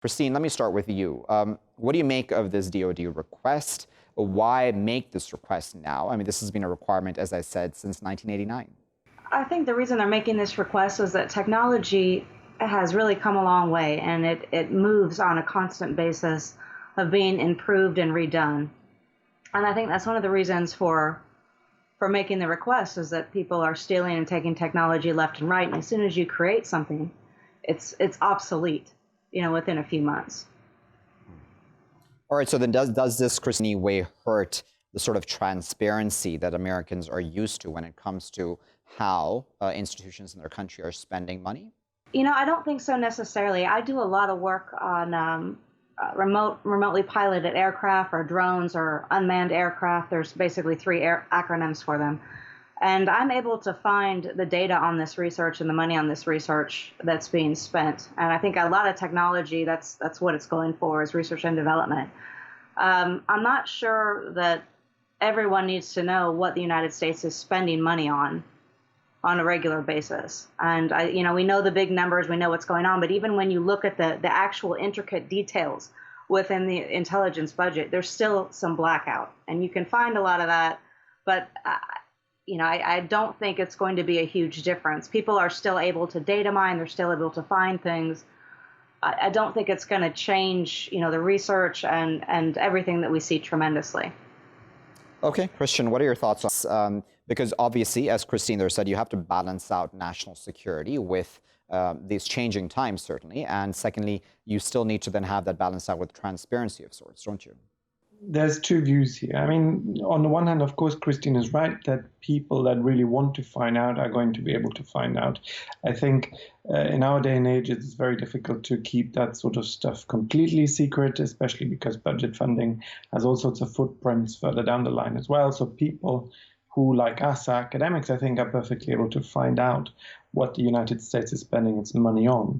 Christine, let me start with you. What do you make of this DoD request? Why make this request now? I mean, this has been a requirement, as I said, since 1989. I think the reason they're making this request is that technology has really come a long way, and it moves on a constant basis of being improved and redone. And I think that's one of the reasons for making the request is that people are stealing and taking technology left and right. And as soon as you create something, it's obsolete, within a few months. All right, so then does this, Christine, in any way hurt the sort of transparency that Americans are used to when it comes to how institutions in their country are spending money? I don't think so necessarily. I do a lot of work on remotely piloted aircraft or drones or unmanned aircraft. There's basically three acronyms for them. And I'm able to find the data on this research and the money on this research that's being spent. And I think a lot of technology, that's what it's going for, is research and development. I'm not sure that everyone needs to know what the United States is spending money on a regular basis. And we know the big numbers, we know what's going on, but even when you look at the actual intricate details within the intelligence budget, there's still some blackout. And you can find a lot of that, but I don't think it's going to be a huge difference. People are still able to data mine, they're still able to find things. I don't think it's going to change, the research and everything that we see tremendously. Okay, Christian, what are your thoughts on because obviously, as Christine there said, you have to balance out national security with these changing times, certainly. And secondly, you still need to then have that balance out with transparency of sorts, don't you? There's two views here. I mean, on the one hand, of course, Christine is right that people that really want to find out are going to be able to find out. I think in our day and age, it's very difficult to keep that sort of stuff completely secret, especially because budget funding has all sorts of footprints further down the line as well. So people who, like us, are academics, I think, are perfectly able to find out what the United States is spending its money on.